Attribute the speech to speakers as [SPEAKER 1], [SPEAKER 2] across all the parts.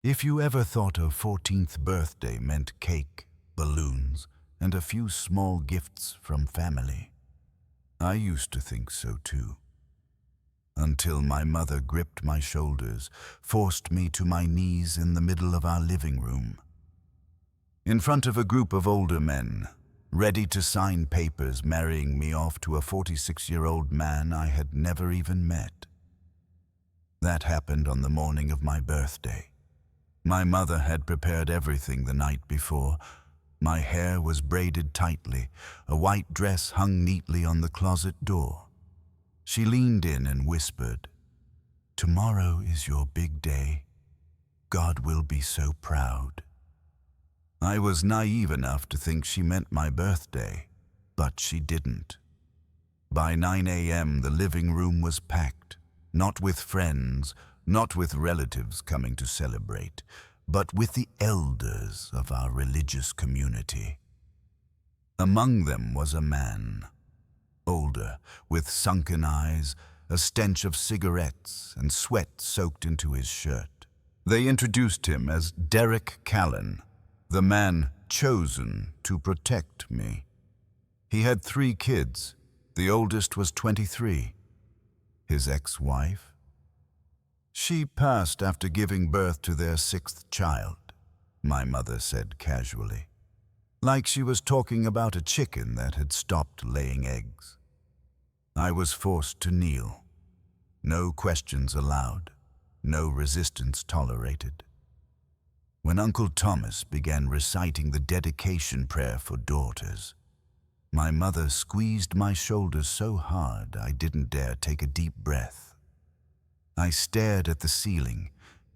[SPEAKER 1] If you ever thought a 14th birthday meant cake, balloons, and a few small gifts from family, I used to think so too. Until my mother gripped my shoulders, forced me to my knees in the middle of our living room. In front of a group of older men, ready to sign papers marrying me off to a 46-year-old man I had never even met. That happened on the morning of my birthday. My mother had prepared everything the night before. My hair was braided tightly, a white dress hung neatly on the closet door. She leaned in and whispered, "Tomorrow is your big day. God will be so proud." I was naive enough to think she meant my birthday, but she didn't. By 9 a.m. the living room was packed, not with friends, not with relatives coming to celebrate, but with the elders of our religious community. Among them was a man, older, with sunken eyes, a stench of cigarettes and sweat soaked into his shirt. They introduced him as Derek Callan, the man chosen to protect me. He had 3 kids. The oldest was 23. His ex-wife? She passed after giving birth to their 6th child, my mother said casually, like she was talking about a chicken that had stopped laying eggs. I was forced to kneel. No questions allowed, no resistance tolerated. When Uncle Thomas began reciting the dedication prayer for daughters, my mother squeezed my shoulders so hard I didn't dare take a deep breath. I stared at the ceiling,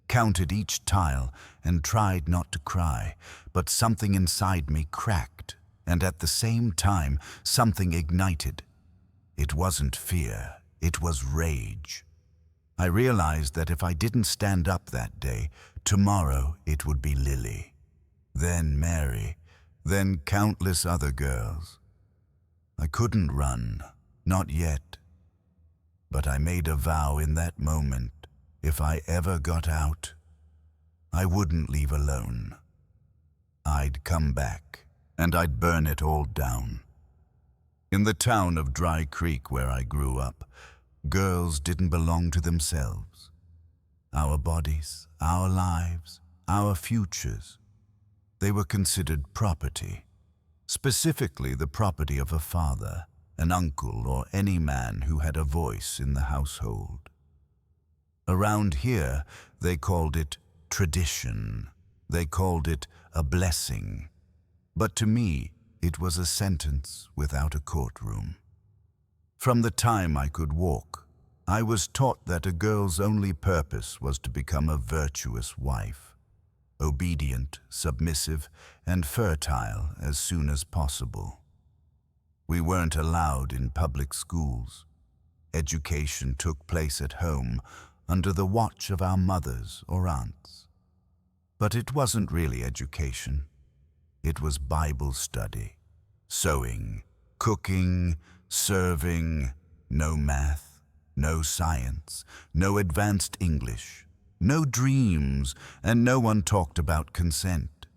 [SPEAKER 1] counted each tile, and tried not to cry, but something inside me cracked, and at the same time, something ignited. It wasn't fear, it was rage. I realized that if I didn't stand up that day, tomorrow it would be Lily, then Mary, then countless other girls. I couldn't run, not yet. But I made a vow in that moment, if I ever got out, I wouldn't leave alone. I'd come back, and I'd burn it all down. In the town of Dry Creek where I grew up, girls didn't belong to themselves. Our bodies, our lives, our futures, they were considered property, specifically the property of a father, an uncle, or any man who had a voice in the household. Around here, they called it tradition. They called it a blessing. But to me, it was a sentence without a courtroom. From the time I could walk, I was taught that a girl's only purpose was to become a virtuous wife, obedient, submissive, and fertile as soon as possible. We weren't allowed in public schools. Education took place at home, under the watch of our mothers or aunts. But it wasn't really education. It was Bible study, sewing, cooking, serving, no math, no science, no advanced English, no dreams, and no one talked about consent.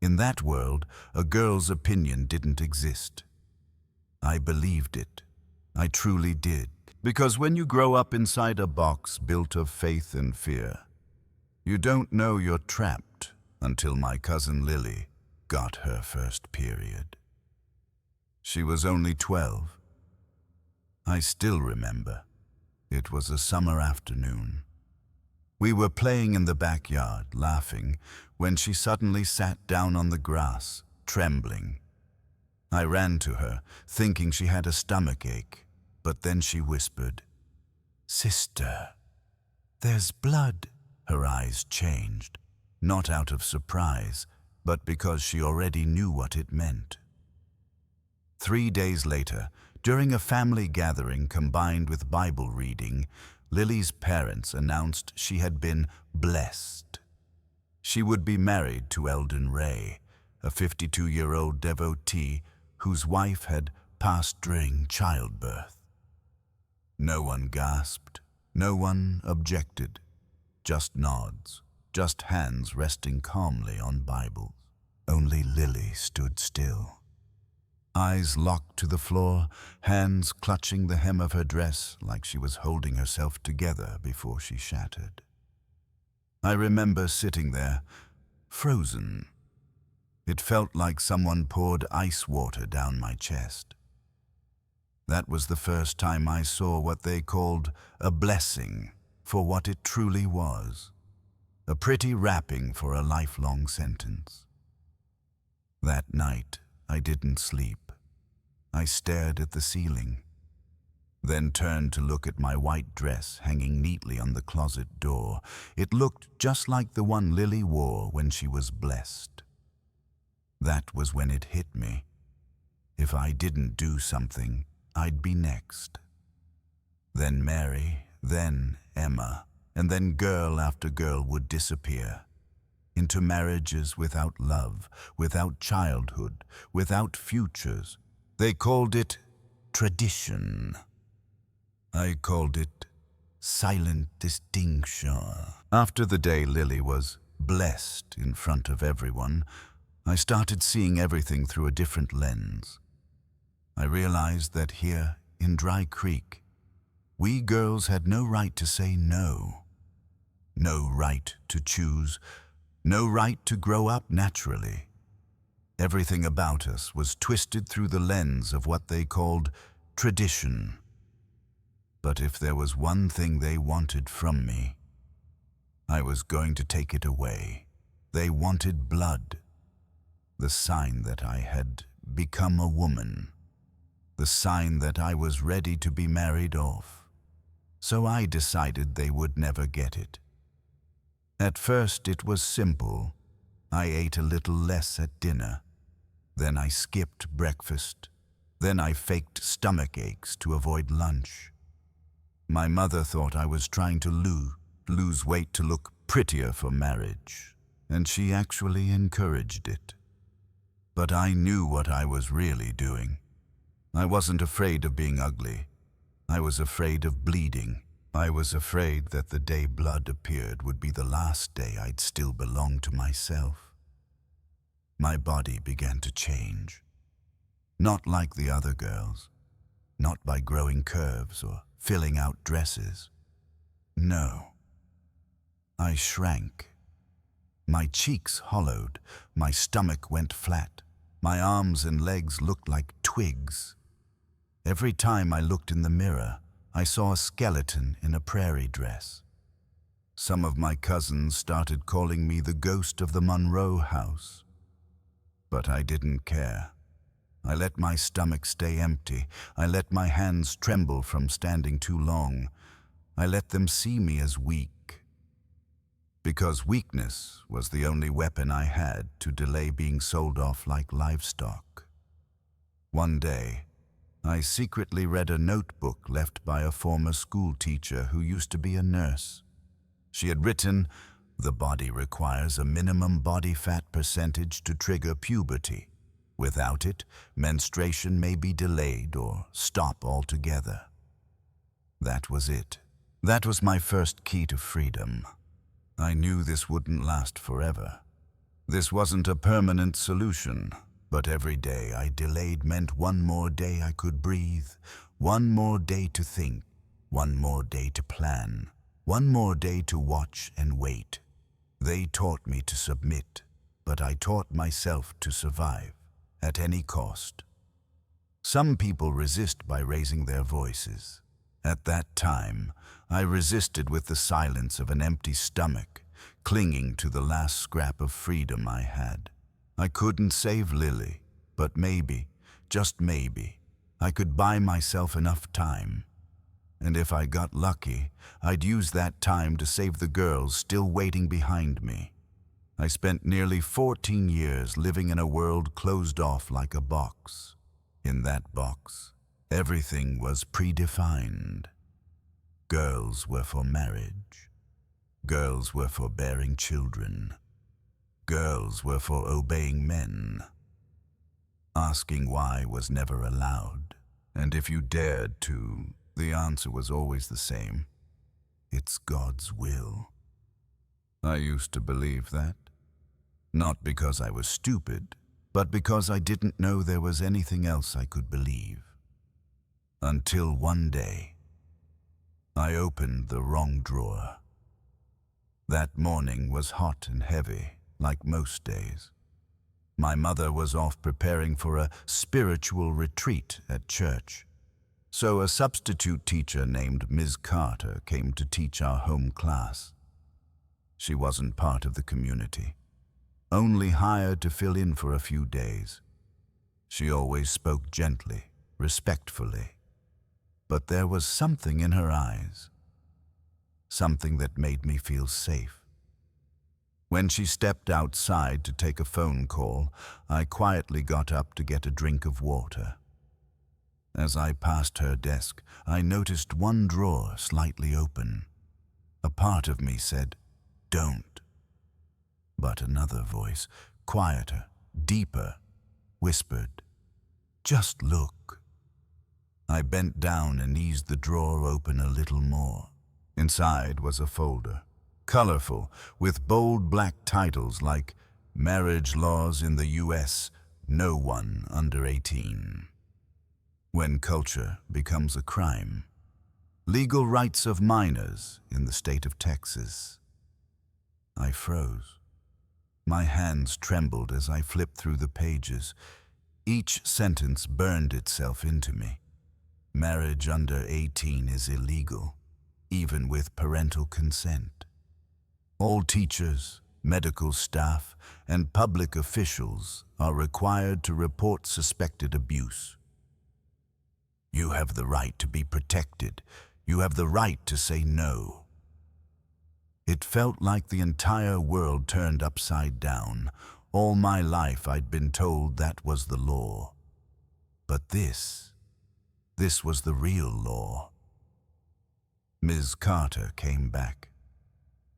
[SPEAKER 1] In that world, a girl's opinion didn't exist. I believed it. I truly did. Because when you grow up inside a box built of faith and fear, you don't know you're trapped until my cousin Lily got her first period. She was only 12. I still remember. It was a summer afternoon. We were playing in the backyard, laughing, when she suddenly sat down on the grass, trembling. I ran to her, thinking she had a stomachache, but then she whispered, "Sister, there's blood." Her eyes changed, not out of surprise, but because she already knew what it meant. 3 days later, during a family gathering combined with Bible reading, Lily's parents announced she had been blessed. She would be married to Eldon Ray, a 52-year-old devotee whose wife had passed during childbirth. No one gasped, no one objected, just nods. just hands resting calmly on Bibles. Only Lily stood still. Eyes locked to the floor, hands clutching the hem of her dress like she was holding herself together before she shattered. I remember sitting there, frozen. It felt like someone poured ice water down my chest. That was the first time I saw what they called a blessing for what it truly was, a pretty wrapping for a lifelong sentence. That night, I didn't sleep. I stared at the ceiling, then turned to look at my white dress hanging neatly on the closet door. It looked just like the one Lily wore when she was blessed. That was when it hit me. If I didn't do something, I'd be next. Then Mary, then Emma, and then girl after girl would disappear into marriages without love, without childhood, without futures. They called it tradition. I called it silent distinction. After the day Lily was blessed in front of everyone, I started seeing everything through a different lens. I realized that here in Dry Creek, we girls had no right to say no. No right to choose, no right to grow up naturally. Everything about us was twisted through the lens of what they called tradition. But if there was one thing they wanted from me, I was going to take it away. They wanted blood, the sign that I had become a woman, the sign that I was ready to be married off. So I decided they would never get it. At first it was simple. I ate a little less at dinner. Then I skipped breakfast. Then I faked stomach aches to avoid lunch. My mother thought I was trying to lose weight to look prettier for marriage, and she actually encouraged it. But I knew what I was really doing. I wasn't afraid of being ugly. I was afraid of bleeding. I was afraid that the day blood appeared would be the last day I'd still belong to myself. My body began to change. Not like the other girls. Not by growing curves or filling out dresses. No. I shrank. My cheeks hollowed. My stomach went flat. My arms and legs looked like twigs. Every time I looked in the mirror, I saw a skeleton in a prairie dress. Some of my cousins started calling me the ghost of the Monroe house. But I didn't care. I let my stomach stay empty. I let my hands tremble from standing too long. I let them see me as weak. Because weakness was the only weapon I had to delay being sold off like livestock. One day, I secretly read a notebook left by a former school teacher who used to be a nurse. She had written, "The body requires a minimum body fat percentage to trigger puberty. Without it, menstruation may be delayed or stop altogether." That was it. That was my first key to freedom. I knew this wouldn't last forever. This wasn't a permanent solution, but every day I delayed meant one more day I could breathe, one more day to think, one more day to plan, one more day to watch and wait. They taught me to submit, but I taught myself to survive, at any cost. Some people resist by raising their voices. At that time, I resisted with the silence of an empty stomach, clinging to the last scrap of freedom I had. I couldn't save Lily, but maybe, just maybe, I could buy myself enough time. And if I got lucky, I'd use that time to save the girls still waiting behind me. I spent nearly 14 years living in a world closed off like a box. In that box, everything was predefined. Girls were for marriage. Girls were for bearing children. Girls were for obeying men. Asking why was never allowed, and if you dared to, the answer was always the same. It's God's will. I used to believe that. Not because I was stupid, but because I didn't know there was anything else I could believe. Until one day, I opened the wrong drawer. That morning was hot and heavy, like most days. My mother was off preparing for a spiritual retreat at church. So a substitute teacher named Ms. Carter came to teach our home class. She wasn't part of the community, only hired to fill in for a few days. She always spoke gently, respectfully, but there was something in her eyes, something that made me feel safe. When she stepped outside to take a phone call, I quietly got up to get a drink of water. As I passed her desk, I noticed one drawer slightly open. A part of me said, "Don't." But another voice, quieter, deeper, whispered, "Just look." I bent down and eased the drawer open a little more. Inside was a folder, colorful, with bold black titles like Marriage Laws in the U.S., No One Under 18. When Culture Becomes a Crime. Legal Rights of Minors in the State of Texas. I froze. My hands trembled as I flipped through the pages. Each sentence burned itself into me. Marriage under 18 is illegal, even with parental consent. All teachers, medical staff, and public officials are required to report suspected abuse. You have the right to be protected. You have the right to say no. It felt like the entire world turned upside down. All my life I'd been told that was the law. But this was the real law. Ms. Carter came back.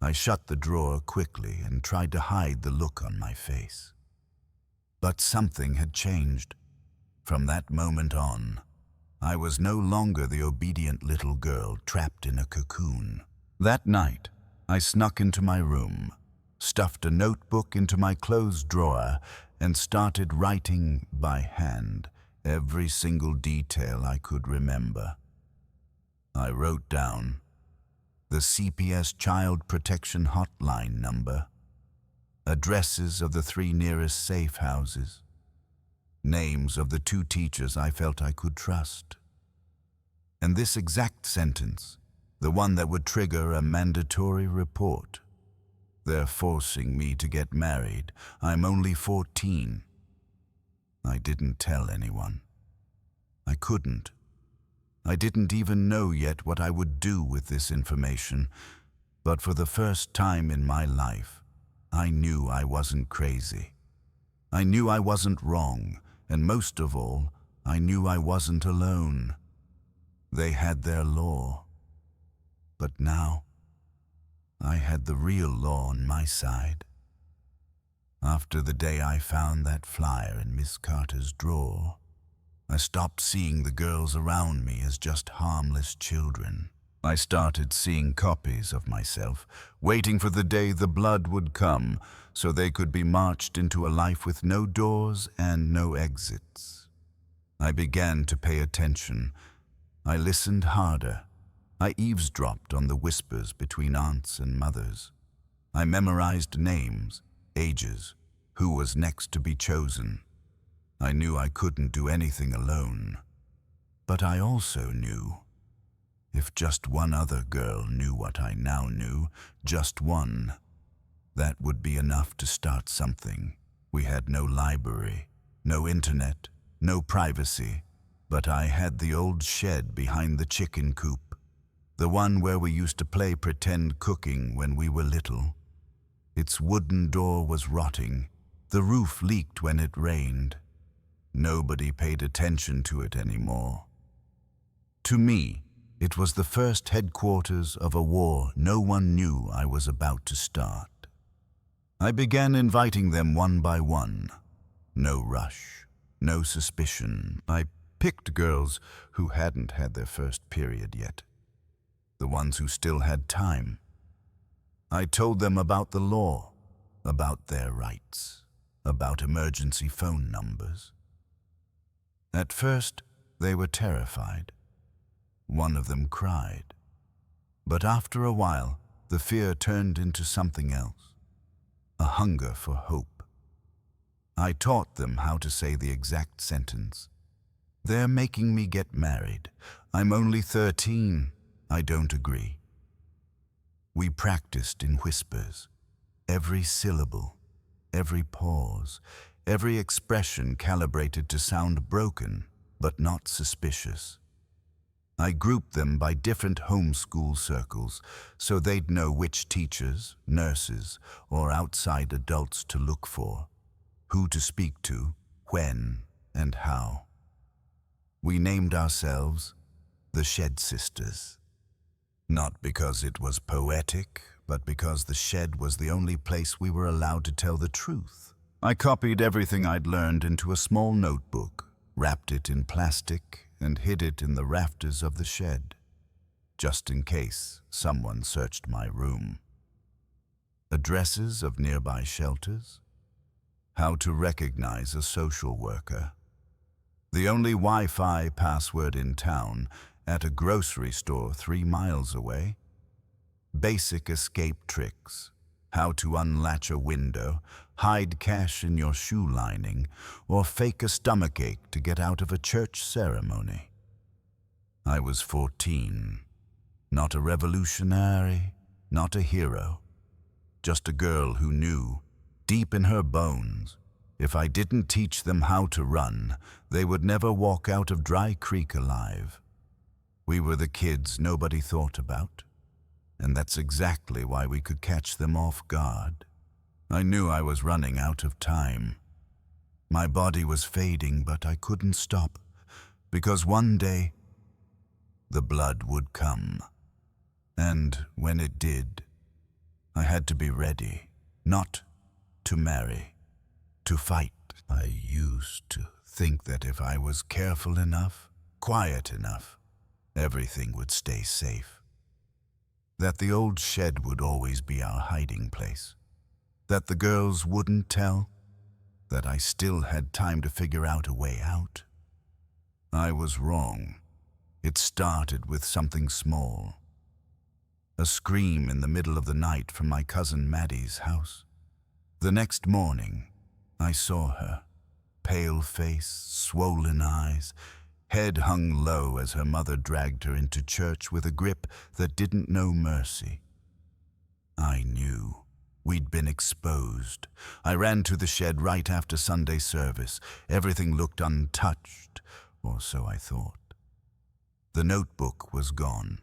[SPEAKER 1] I shut the drawer quickly and tried to hide the look on my face. But something had changed. From that moment on, I was no longer the obedient little girl trapped in a cocoon. That night, I snuck into my room, stuffed a notebook into my clothes drawer, and started writing by hand every single detail I could remember. I wrote down the CPS Child Protection Hotline number, addresses of the 3 nearest safe houses, names of the 2 teachers I felt I could trust. And this exact sentence, the one that would trigger a mandatory report. They're forcing me to get married. I'm only 14. I didn't tell anyone. I couldn't. I didn't even know yet what I would do with this information, but for the first time in my life, I knew I wasn't crazy. I knew I wasn't wrong, and most of all, I knew I wasn't alone. They had their law. But now, I had the real law on my side. After the day I found that flyer in Miss Carter's drawer, I stopped seeing the girls around me as just harmless children. I started seeing copies of myself, waiting for the day the blood would come so they could be marched into a life with no doors and no exits. I began to pay attention. I listened harder. I eavesdropped on the whispers between aunts and mothers. I memorized names, ages, who was next to be chosen. I knew I couldn't do anything alone. But I also knew, if just one other girl knew what I now knew, just one, that would be enough to start something. We had no library, no internet, no privacy, but I had the old shed behind the chicken coop, the one where we used to play pretend cooking when we were little. Its wooden door was rotting. The roof leaked when it rained. Nobody paid attention to it anymore. To me, it was the first headquarters of a war no one knew I was about to start. I began inviting them one by one. No rush, no suspicion. I picked girls who hadn't had their first period yet, the ones who still had time. I told them about the law, about their rights, about emergency phone numbers. At first, they were terrified. One of them cried. But after a while, the fear turned into something else, a hunger for hope. I taught them how to say the exact sentence. They're making me get married. I'm only 13. I don't agree. We practiced in whispers. Every syllable, every pause, every expression calibrated to sound broken, but not suspicious. I grouped them by different homeschool circles so they'd know which teachers, nurses, or outside adults to look for, who to speak to, when, and how. We named ourselves the Shed Sisters. Not because it was poetic, but because the shed was the only place we were allowed to tell the truth. I copied everything I'd learned into a small notebook, wrapped it in plastic, and hid it in the rafters of the shed, just in case someone searched my room. Addresses of nearby shelters, how to recognize a social worker, the only Wi-Fi password in town, at a grocery store 3 miles away, basic escape tricks, how to unlatch a window, hide cash in your shoe lining, or fake a stomachache to get out of a church ceremony. I was 14, not a revolutionary, not a hero, just a girl who knew, deep in her bones, if I didn't teach them how to run, they would never walk out of Dry Creek alive. We were the kids nobody thought about, and that's exactly why we could catch them off guard. I knew I was running out of time. My body was fading, but I couldn't stop, because one day the blood would come. And when it did, I had to be ready, not to marry, to fight. I used to think that if I was careful enough, quiet enough, everything would stay safe. That the old shed would always be our hiding place. That the girls wouldn't tell. That I still had time to figure out a way out. I was wrong. It started with something small. A scream in the middle of the night from my cousin Maddie's house. The next morning, I saw her, pale face, swollen eyes, head hung low as her mother dragged her into church with a grip that didn't know mercy. I knew. We'd been exposed. I ran to the shed right after Sunday service. Everything looked untouched, or so I thought. The notebook was gone.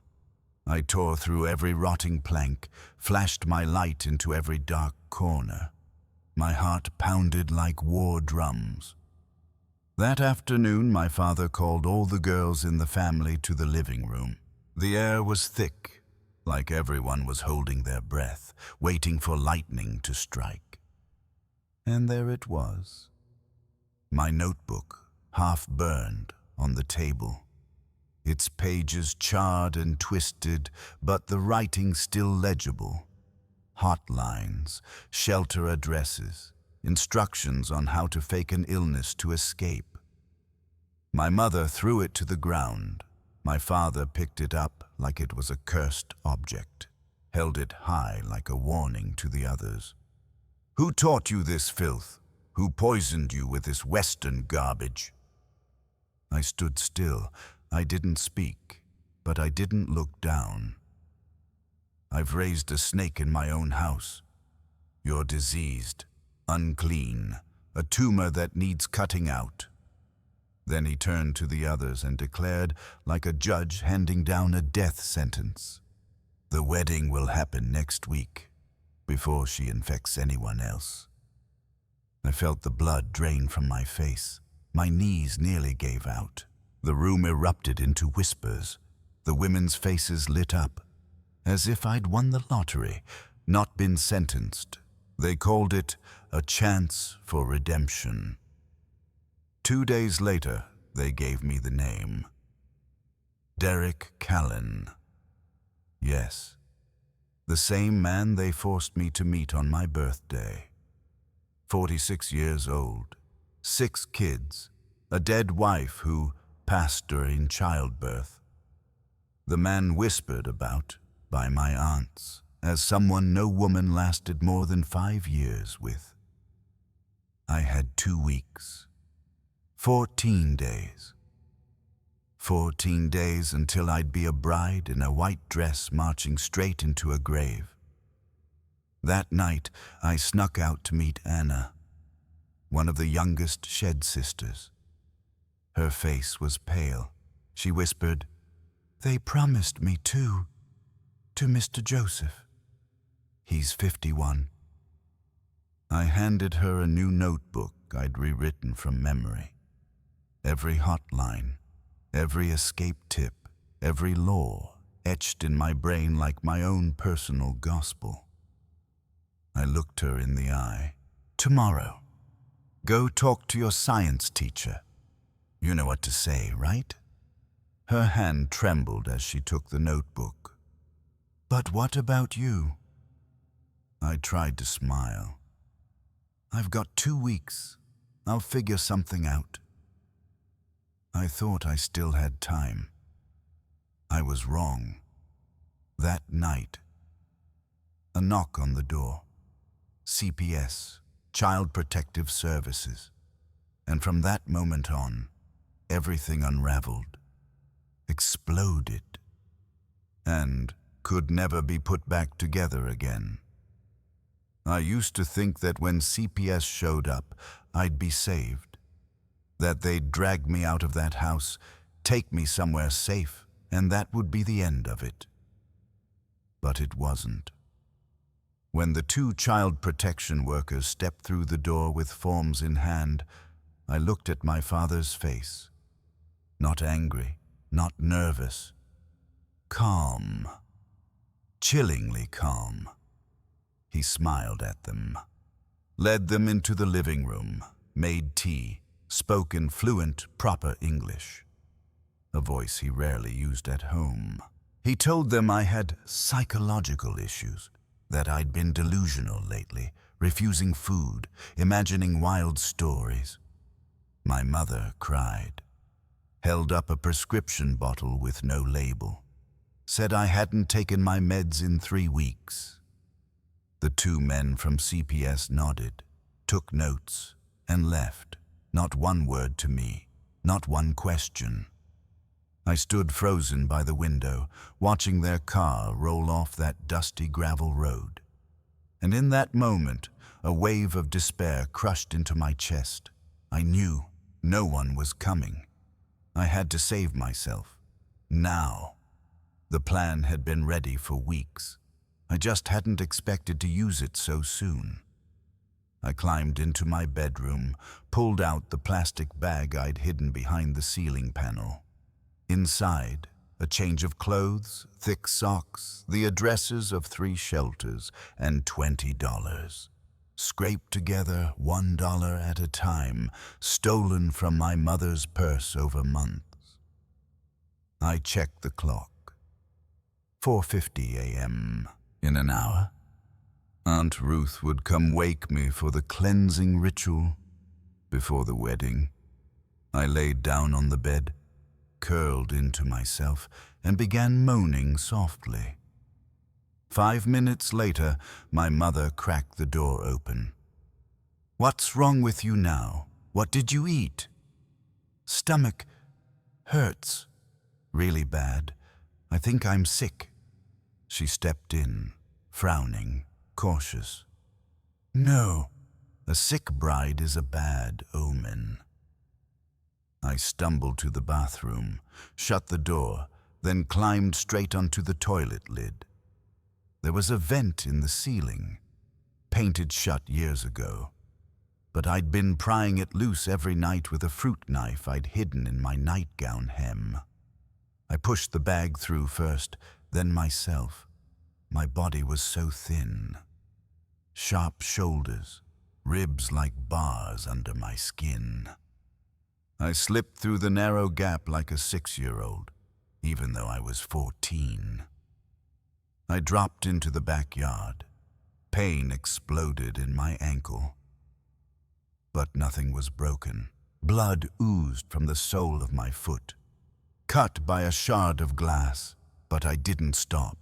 [SPEAKER 1] I tore through every rotting plank, flashed my light into every dark corner. My heart pounded like war drums. That afternoon, my father called all the girls in the family to the living room. The air was thick, like everyone was holding their breath, waiting for lightning to strike. And there it was. My notebook, half burned, on the table. Its pages charred and twisted, but the writing still legible. Hotlines, shelter addresses, instructions on how to fake an illness to escape. My mother threw it to the ground. My father picked it up like it was a cursed object, held it high like a warning to the others. Who taught you this filth? Who poisoned you with this Western garbage? I stood still. I didn't speak, but I didn't look down. I've raised a snake in my own house. You're diseased, unclean, a tumor that needs cutting out. Then he turned to the others and declared, like a judge handing down a death sentence, "The wedding will happen next week, before she infects anyone else." I felt the blood drain from my face. My knees nearly gave out. The room erupted into whispers. The women's faces lit up, as if I'd won the lottery, not been sentenced. They called it a chance for redemption. 2 days later, they gave me the name. Derek Callan. Yes, The same man they forced me to meet on my birthday. 46 years old, 6 kids, a dead wife who passed during childbirth. The man whispered about by my aunts as someone no woman lasted more than 5 years with. I had 2 weeks, 14 days. 14 days until I'd be a bride in a white dress marching straight into a grave. That night, I snuck out to meet Anna, one of the youngest Shed sisters. Her face was pale. She whispered, "They promised me to Mr. Joseph. He's 51. I handed her a new notebook I'd rewritten from memory. Every hotline, every escape tip, every law etched in my brain like my own personal gospel. I looked her in the eye. "Tomorrow, go talk to your science teacher. You know what to say, right?" Her hand trembled as she took the notebook. "But what about you?" I tried to smile. "I've got 2 weeks. I'll figure something out." I thought I still had time. I was wrong. That night, a knock on the door. CPS, Child Protective Services. And from that moment on, everything unraveled, exploded, and could never be put back together again. I used to think that when CPS showed up, I'd be saved. That they'd drag me out of that house, take me somewhere safe, and that would be the end of it. But it wasn't. When the 2 child protection workers stepped through the door with forms in hand, I looked at my father's face. Not angry, not nervous. Calm. Chillingly calm. He smiled at them, led them into the living room, made tea, spoke in fluent, proper English, a voice he rarely used at home. He told them I had psychological issues, that I'd been delusional lately, refusing food, imagining wild stories. My mother cried, held up a prescription bottle with no label, said I hadn't taken my meds in 3 weeks. The 2 men from CPS nodded, took notes, and left. Not one word to me, not one question. I stood frozen by the window, watching their car roll off that dusty gravel road. And in that moment, a wave of despair crushed into my chest. I knew no one was coming. I had to save myself. Now. The plan had been ready for weeks. I just hadn't expected to use it so soon. I climbed into my bedroom, pulled out the plastic bag I'd hidden behind the ceiling panel. Inside, a change of clothes, thick socks, the addresses of 3 shelters, and $20. Scraped together $1 at a time, stolen from my mother's purse over months. I checked the clock. 4:50 a.m. In an hour, Aunt Ruth would come wake me for the cleansing ritual before the wedding. I laid down on the bed, curled into myself, and began moaning softly. 5 minutes later, my mother cracked the door open. "What's wrong with you now? What did you eat?" "Stomach hurts. Really bad. I think I'm sick." She stepped in, frowning, cautious. "No, a sick bride is a bad omen." I stumbled to the bathroom, shut the door, then climbed straight onto the toilet lid. There was a vent in the ceiling, painted shut years ago, but I'd been prying it loose every night with a fruit knife I'd hidden in my nightgown hem. I pushed the bag through first, then myself. My body was so thin. Sharp shoulders, ribs like bars under my skin. I slipped through the narrow gap like a 6-year-old, even though I was 14. I dropped into the backyard. Pain exploded in my ankle. But nothing was broken. Blood oozed from the sole of my foot, cut by a shard of glass, but I didn't stop.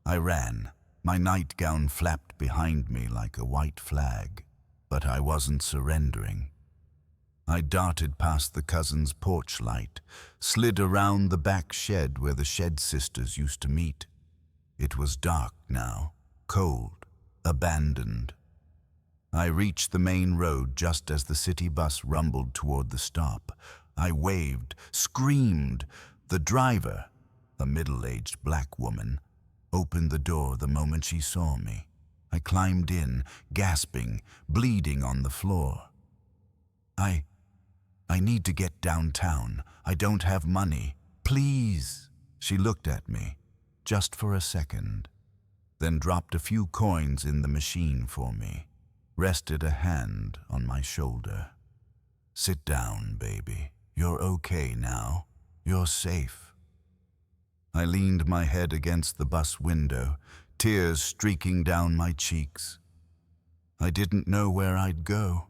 [SPEAKER 1] I ran. My nightgown flapped behind me like a white flag, but I wasn't surrendering. I darted past the cousin's porch light, slid around the back shed where the Shed Sisters used to meet. It was dark now, cold, abandoned. I reached the main road just as the city bus rumbled toward the stop. I waved, screamed. The driver, a middle-aged black woman, opened the door the moment she saw me. I climbed in, gasping, bleeding on the floor. I need to get downtown. I don't have money. Please. She looked at me, just for a second, then dropped a few coins in the machine for me, rested a hand on my shoulder. Sit down, baby. You're okay now. You're safe. I leaned my head against the bus window, tears streaking down my cheeks. I didn't know where I'd go.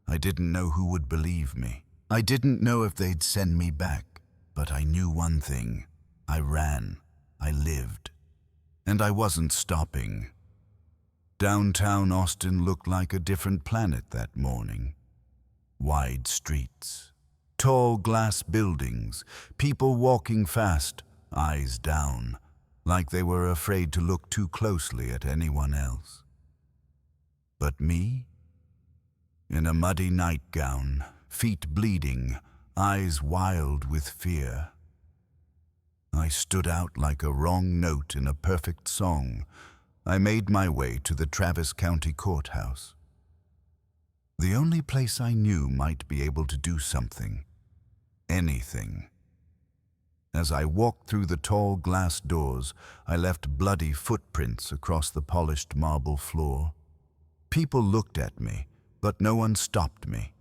[SPEAKER 1] I didn't know who would believe me. I didn't know if they'd send me back, but I knew one thing. I ran. I lived. And I wasn't stopping. Downtown Austin looked like a different planet that morning. Wide streets, tall glass buildings, people walking fast, eyes down, like they were afraid to look too closely at anyone else. But me? In a muddy nightgown, feet bleeding, eyes wild with fear. I stood out like a wrong note in a perfect song. I made my way to the Travis County Courthouse. The only place I knew might be able to do something. Anything. As I walked through the tall glass doors, I left bloody footprints across the polished marble floor. People looked at me, but no one stopped me.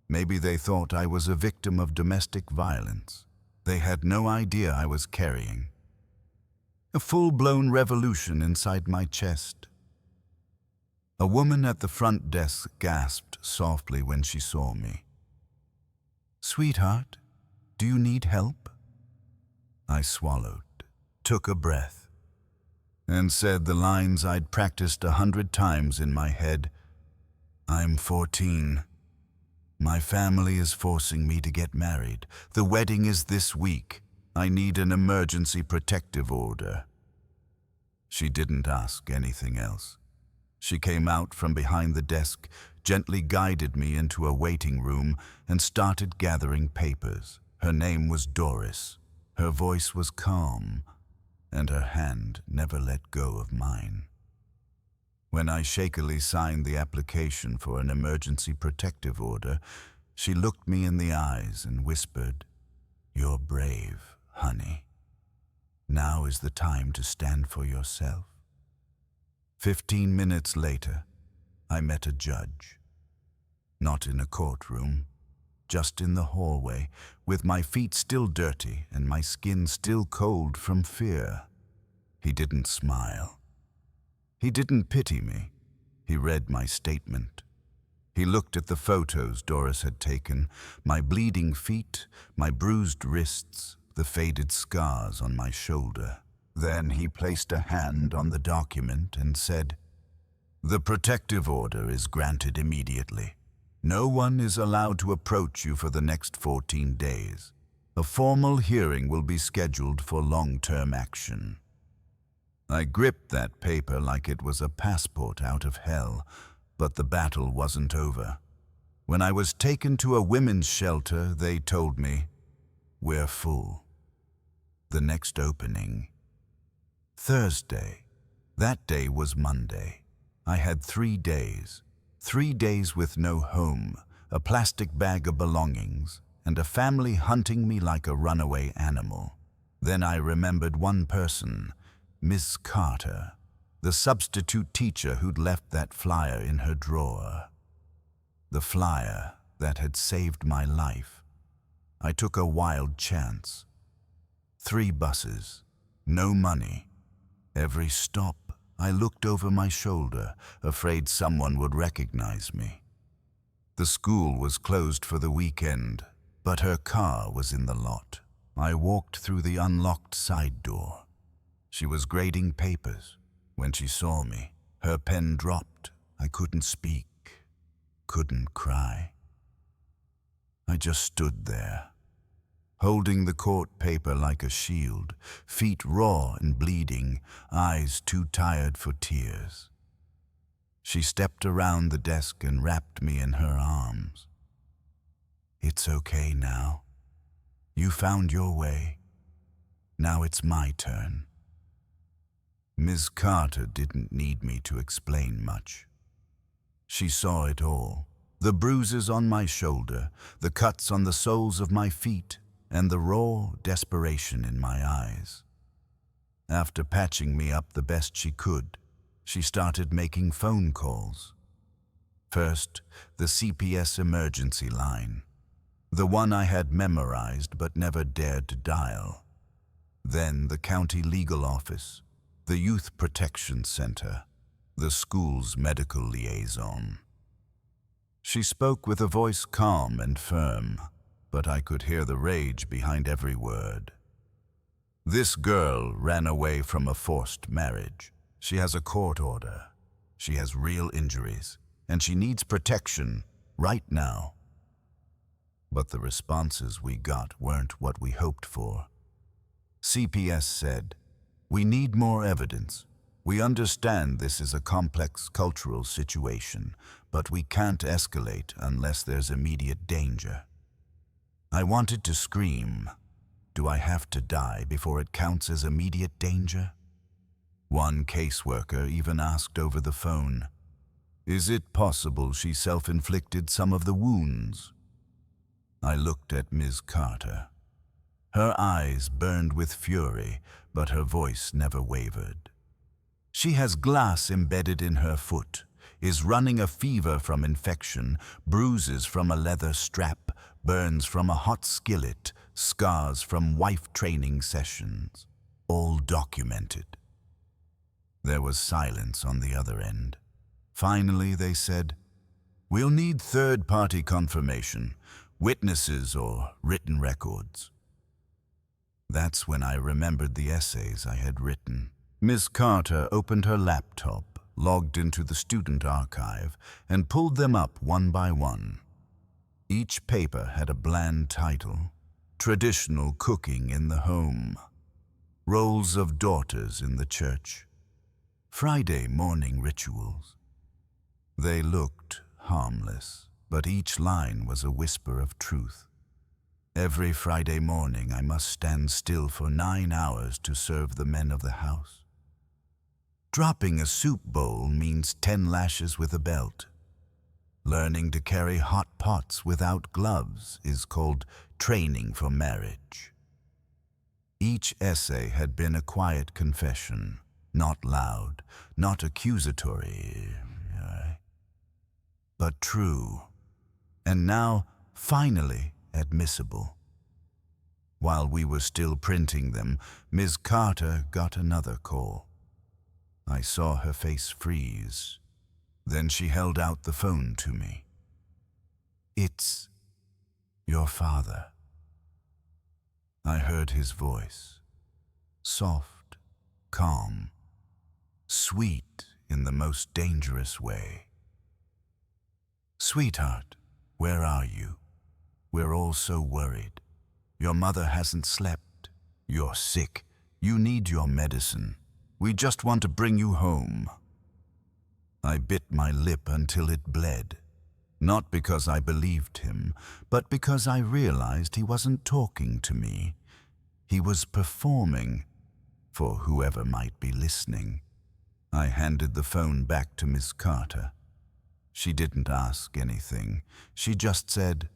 [SPEAKER 1] Maybe they thought I was a victim of domestic violence. They had no idea I was carrying a full-blown revolution inside my chest. A woman at the front desk gasped softly when she saw me. "Sweetheart, do you need help?" I swallowed, took a breath, and said the lines I'd practiced 100 times in my head. "I'm 14. My family is forcing me to get married. The wedding is this week. I need an emergency protective order." She didn't ask anything else. She came out from behind the desk, gently guided me into a waiting room, and started gathering papers. Her name was Doris. Her voice was calm, and her hand never let go of mine. When I shakily signed the application for an emergency protective order, she looked me in the eyes and whispered, "You're brave, honey. Now is the time to stand for yourself." 15 minutes later, I met a judge. Not in a courtroom, just in the hallway, with my feet still dirty and my skin still cold from fear. He didn't smile. He didn't pity me. He read my statement. He looked at the photos Doris had taken, my bleeding feet, my bruised wrists, the faded scars on my shoulder. Then he placed a hand on the document and said, "The protective order is granted immediately. No one is allowed to approach you for the next 14 days. A formal hearing will be scheduled for long-term action." I gripped that paper like it was a passport out of hell, but the battle wasn't over. When I was taken to a women's shelter, they told me, "We're full." The next opening. Thursday. That day was Monday. I had 3 days. 3 days with no home, a plastic bag of belongings, and a family hunting me like a runaway animal. Then I remembered one person, Miss Carter, the substitute teacher who'd left that flyer in her drawer. The flyer that had saved my life. I took a wild chance. 3 buses, no money, Every stop, I looked over my shoulder, afraid someone would recognize me. The school was closed for the weekend, but her car was in the lot. I walked through the unlocked side door. She was grading papers. When she saw me, her pen dropped. I couldn't speak, couldn't cry. I just stood there, holding the court paper like a shield, feet raw and bleeding, eyes too tired for tears. She stepped around the desk and wrapped me in her arms. "It's okay now. You found your way. Now it's my turn." Ms. Carter didn't need me to explain much. She saw it all. The bruises on my shoulder, the cuts on the soles of my feet, and the raw desperation in my eyes. After patching me up the best she could, she started making phone calls. First, the CPS emergency line, the one I had memorized but never dared to dial. Then the county legal office, the youth protection center, the school's medical liaison. She spoke with a voice calm and firm, but I could hear the rage behind every word. "This girl ran away from a forced marriage. She has a court order. She has real injuries, and she needs protection right now." But the responses we got weren't what we hoped for. CPS said, "We need more evidence. We understand this is a complex cultural situation, but we can't escalate unless there's immediate danger." I wanted to scream. Do I have to die before it counts as immediate danger? One caseworker even asked over the phone, "Is it possible she self-inflicted some of the wounds?" I looked at Ms. Carter. Her eyes burned with fury, but her voice never wavered. "She has glass embedded in her foot, is running a fever from infection, bruises from a leather strap, burns from a hot skillet, scars from wife training sessions, all documented." There was silence on the other end. Finally, they said, "We'll need third-party confirmation, witnesses or written records." That's when I remembered the essays I had written. Ms. Carter opened her laptop, logged into the student archive, and pulled them up one by one. Each paper had a bland title: Traditional Cooking in the Home, Roles of Daughters in the Church, Friday Morning Rituals. They looked harmless, but each line was a whisper of truth. Every Friday morning I must stand still for 9 hours to serve the men of the house. Dropping a soup bowl means 10 lashes with a belt. Learning to carry hot pots without gloves is called training for marriage. Each essay had been a quiet confession, not loud, not accusatory, but true, and now, finally, admissible. While we were still printing them, Ms. Carter got another call. I saw her face freeze. Then she held out the phone to me. "It's your father." I heard his voice, soft, calm, sweet in the most dangerous way. "Sweetheart, where are you? We're all so worried. Your mother hasn't slept. You're sick. You need your medicine. We just want to bring you home." I bit my lip until it bled, not because I believed him, but because I realized he wasn't talking to me. He was performing for whoever might be listening. I handed the phone back to Miss Carter. She didn't ask anything. She just said,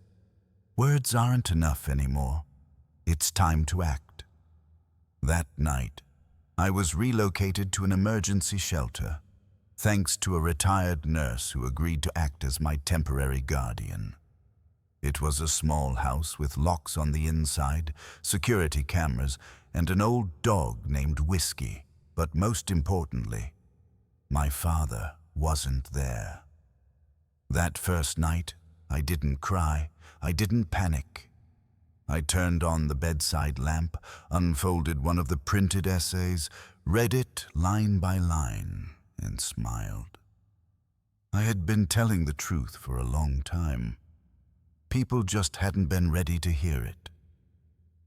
[SPEAKER 1] "Words aren't enough anymore. It's time to act." That night, I was relocated to an emergency shelter, thanks to a retired nurse who agreed to act as my temporary guardian. It was a small house with locks on the inside, security cameras, and an old dog named Whiskey, But most importantly, my father wasn't there. That first night, I didn't cry, I didn't panic. I turned on the bedside lamp, unfolded one of the printed essays, read it line by line, and smiled. I had been telling the truth for a long time. People just hadn't been ready to hear it.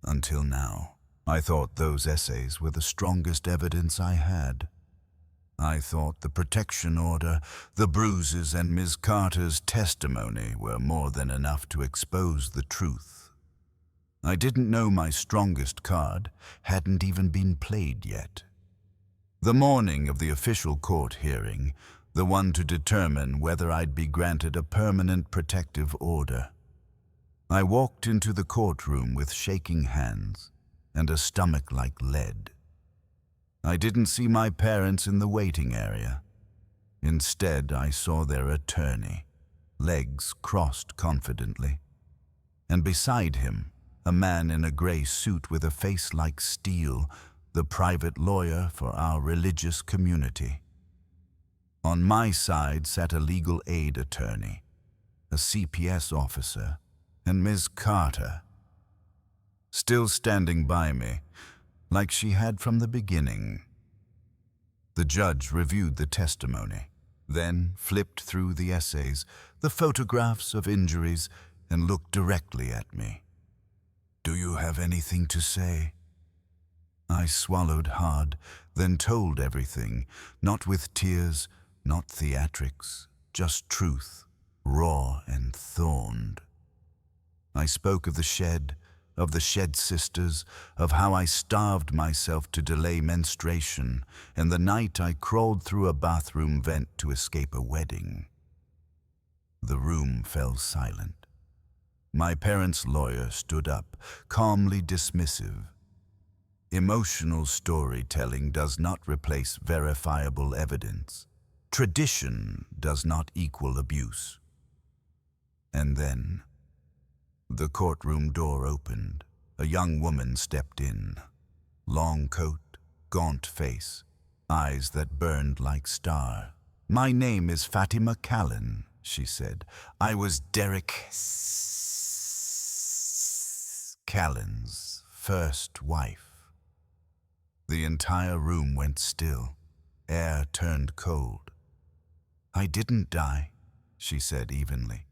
[SPEAKER 1] Until now, I thought those essays were the strongest evidence I had. I thought the protection order, the bruises, and Ms. Carter's testimony were more than enough to expose the truth. I didn't know my strongest card hadn't even been played yet. The morning of the official court hearing, the one to determine whether I'd be granted a permanent protective order, I walked into the courtroom with shaking hands and a stomach like lead. I didn't see my parents in the waiting area. Instead, I saw their attorney, legs crossed confidently, and beside him, a man in a gray suit with a face like steel, the private lawyer for our religious community. On my side sat a legal aid attorney, a CPS officer, and Ms. Carter, still standing by me, like she had from the beginning. The judge reviewed the testimony, then flipped through the essays, the photographs of injuries, and looked directly at me. "Do you have anything to say?" I swallowed hard, then told everything, not with tears, not theatrics, just truth, raw and thorned. I spoke of the Shed sisters, of how I starved myself to delay menstruation, and the night I crawled through a bathroom vent to escape a wedding. The room fell silent. My parents' lawyer stood up, calmly dismissive. Emotional storytelling does not replace verifiable evidence. Tradition does not equal abuse. And then, the courtroom door opened. A young woman stepped in. Long coat, gaunt face, eyes that burned like stars. "My name is Fatima Callan," she said. "I was Derek Callan's first wife." The entire room went still. Air turned cold. "I didn't die," she said evenly.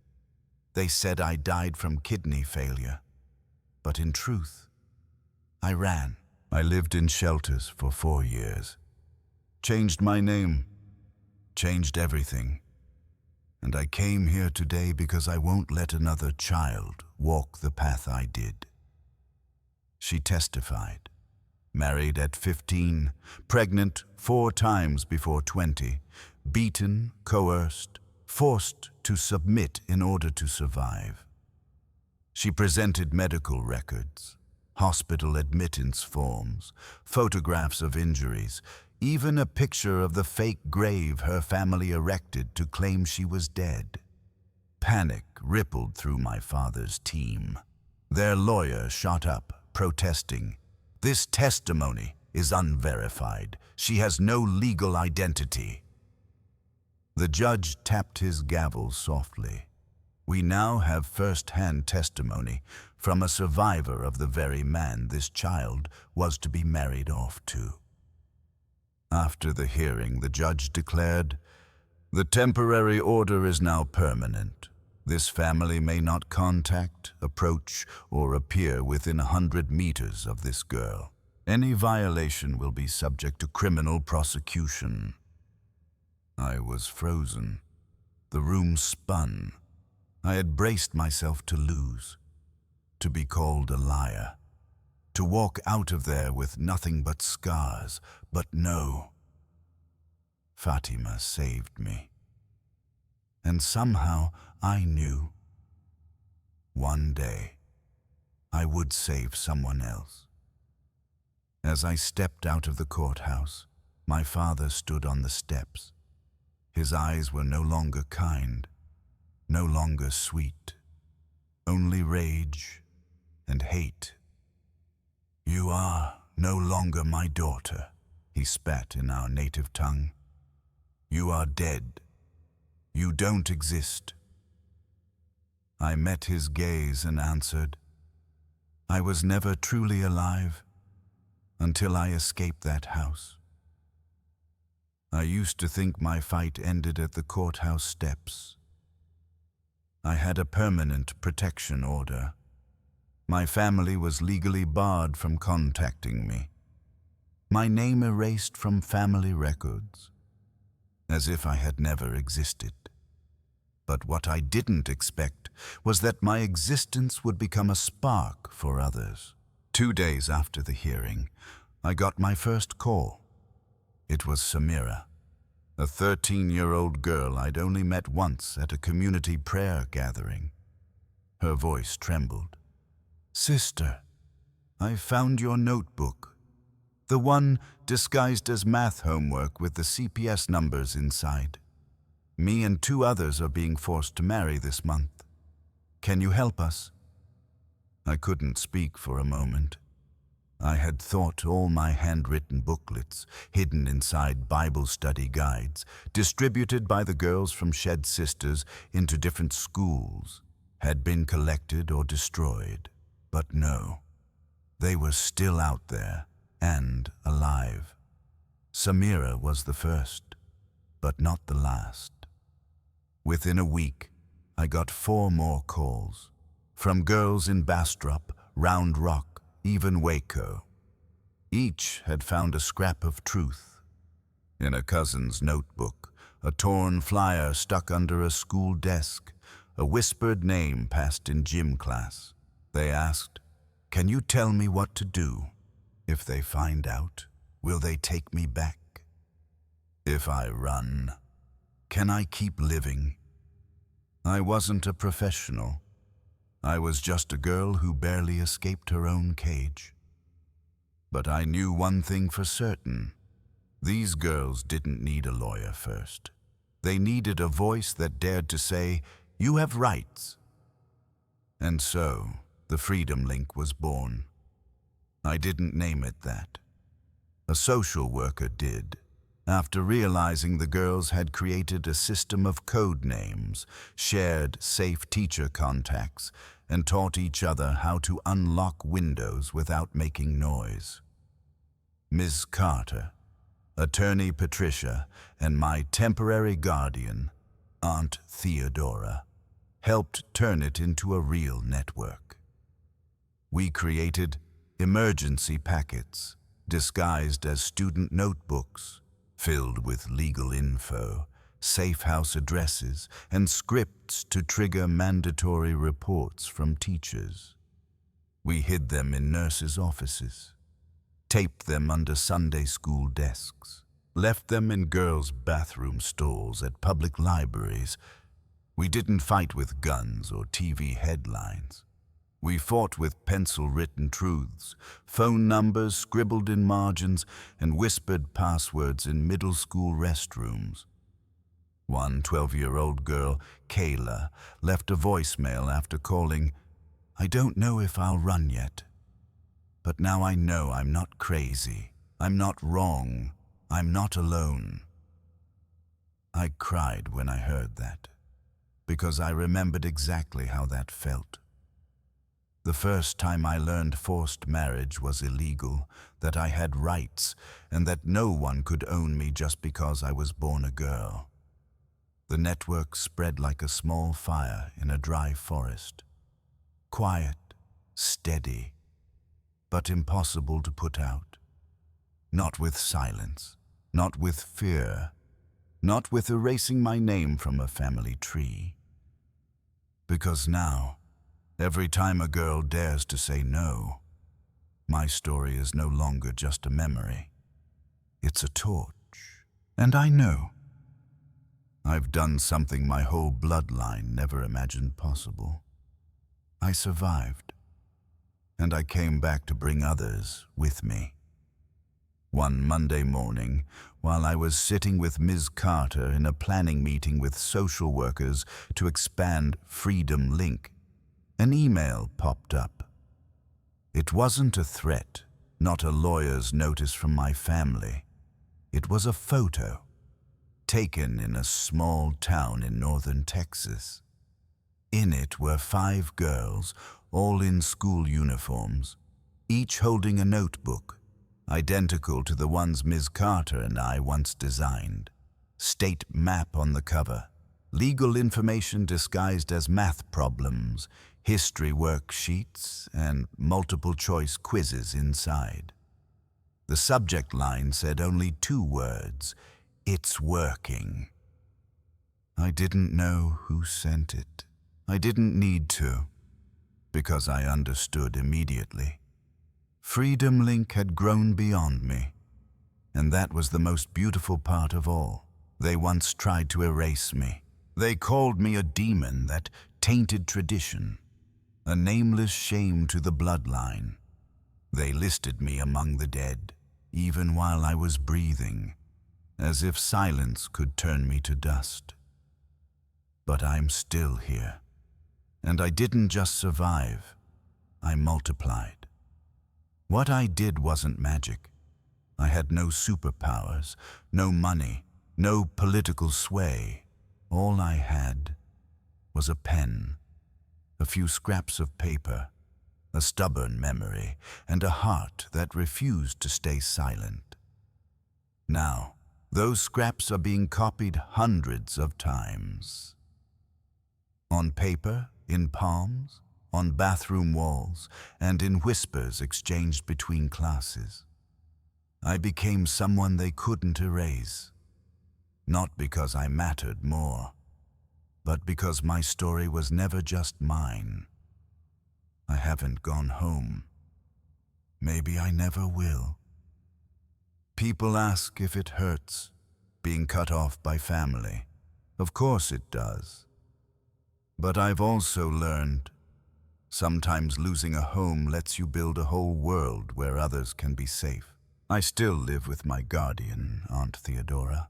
[SPEAKER 1] "They said I died from kidney failure. But in truth, I ran. I lived in shelters for 4 years. Changed my name. Changed everything. And I came here today because I won't let another child walk the path I did." She testified. Married at 15, pregnant 4 times before 20, beaten, coerced, forced to submit in order to survive. She presented medical records, hospital admittance forms, photographs of injuries, even a picture of the fake grave her family erected to claim she was dead. Panic rippled through my father's team. Their lawyer shot up, protesting, "This testimony is unverified. She has no legal identity." The judge tapped his gavel softly. We now have first-hand testimony from a survivor of the very man this child was to be married off to. After the hearing, the judge declared, "The temporary order is now permanent. This family may not contact, approach, or appear within 100 meters of this girl. Any violation will be subject to criminal prosecution." I was frozen. The room spun. I had braced myself to lose, to be called a liar, to walk out of there with nothing but scars. But no. Fatima saved me. And somehow I knew one day I would save someone else. As I stepped out of the courthouse, my father stood on the steps. His eyes were no longer kind, no longer sweet, only rage and hate. "You are no longer my daughter," he he spat in our native tongue. "You are dead. You don't exist." I met his gaze and answered, "I was never truly alive until I escaped that house." I used to think my fight ended at the courthouse steps. I had a permanent protection order. My family was legally barred from contacting me. My name erased from family records, as if I had never existed. But what I didn't expect was that my existence would become a spark for others. 2 days after the hearing, I got my first call. It was Samira, a 13-year-old girl I'd only met once at a community prayer gathering. Her voice trembled. "Sister, I found your notebook. The one disguised as math homework with the CPS numbers inside. Me and 2 others are being forced to marry this month. Can you help us?" I couldn't speak for a moment. I had thought all my handwritten booklets, hidden inside Bible study guides, distributed by the girls from Shed Sisters into different schools, had been collected or destroyed. But no, they were still out there and alive. Samira was the first, but not the last. Within a week, I got 4 more calls, from girls in Bastrop, Round Rock, even Waco. Each had found a scrap of truth. In a cousin's notebook, a torn flyer stuck under a school desk, a whispered name passed in gym class. They asked, "Can you tell me what to do? If they find out, will they take me back? If I run, can I keep living?" I wasn't a professional. I was just a girl who barely escaped her own cage. But I knew one thing for certain. These girls didn't need a lawyer first. They needed a voice that dared to say, "You have rights." And so, the Freedom Link was born. I didn't name it that. A social worker did, after realizing the girls had created a system of code names, shared safe teacher contacts, and taught each other how to unlock windows without making noise. Ms. Carter, Attorney Patricia, and my temporary guardian, Aunt Theodora, helped turn it into a real network. We created emergency packets, disguised as student notebooks, filled with legal info, safe house addresses, and scripts to trigger mandatory reports from teachers. We hid them in nurses' offices, taped them under Sunday school desks, left them in girls' bathroom stalls at public libraries. We didn't fight with guns or TV headlines. We fought with pencil-written truths, phone numbers scribbled in margins, and whispered passwords in middle school restrooms. One 12-year-old girl, Kayla, left a voicemail after calling, "I don't know if I'll run yet. But now I know I'm not crazy. I'm not wrong. I'm not alone." I cried when I heard that, because I remembered exactly how that felt. The first time I learned forced marriage was illegal, that I had rights, and that no one could own me just because I was born a girl. The network spread like a small fire in a dry forest. Quiet, steady, but impossible to put out. Not with silence, not with fear, not with erasing my name from a family tree. Because now, every time a girl dares to say no, my story is no longer just a memory. It's a torch. And I know I've done something my whole bloodline never imagined possible. I survived, and I came back to bring others with me. One Monday morning, while I was sitting with Ms. Carter in a planning meeting with social workers to expand Freedom Link, an email popped up. It wasn't a threat, not a lawyer's notice from my family. It was a photo, taken in a small town in northern Texas. In it were 5 girls, all in school uniforms, each holding a notebook, identical to the ones Ms. Carter and I once designed. State map on the cover, legal information disguised as math problems, history worksheets, and multiple-choice quizzes inside. The subject line said only 2 words: "It's working." I didn't know who sent it. I didn't need to, because I understood immediately. Freedom Link had grown beyond me, and that was the most beautiful part of all. They once tried to erase me. They called me a demon that tainted tradition, a nameless shame to the bloodline. They listed me among the dead, even while I was breathing, as if silence could turn me to dust. But I'm still here, and I didn't just survive, I multiplied. What I did wasn't magic. I had no superpowers, no money, no political sway. All I had was a pen, a few scraps of paper, a stubborn memory, and a heart that refused to stay silent. Now, those scraps are being copied hundreds of times. On paper, in palms, on bathroom walls, and in whispers exchanged between classes. I became someone they couldn't erase. Not because I mattered more, but because my story was never just mine. I haven't gone home. Maybe I never will. People ask if it hurts, being cut off by family. Of course it does. But I've also learned, sometimes losing a home lets you build a whole world where others can be safe. I still live with my guardian, Aunt Theodora,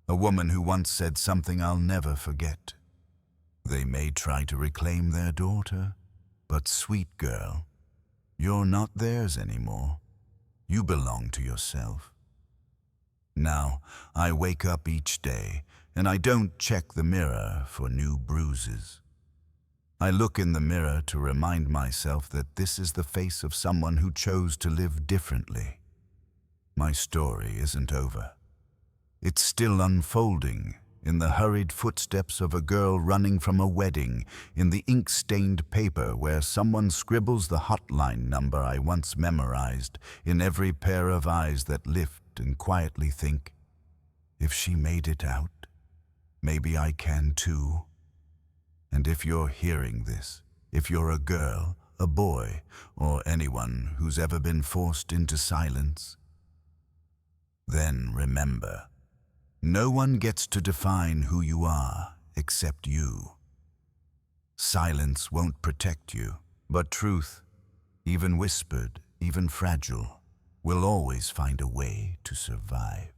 [SPEAKER 1] a woman who once said something I'll never forget. They may try to reclaim their daughter, but sweet girl, you're not theirs anymore. You belong to yourself. Now, I wake up each day, and I don't check the mirror for new bruises. I look in the mirror to remind myself that this is the face of someone who chose to live differently. My story isn't over. It's still unfolding in the hurried footsteps of a girl running from a wedding, in the ink-stained paper where someone scribbles the hotline number I once memorized, in every pair of eyes that lift and quietly think, if she made it out, maybe I can too. And if you're hearing this, if you're a girl, a boy, or anyone who's ever been forced into silence, then remember, no one gets to define who you are except you. Silence won't protect you, but truth, even whispered, even fragile, will always find a way to survive.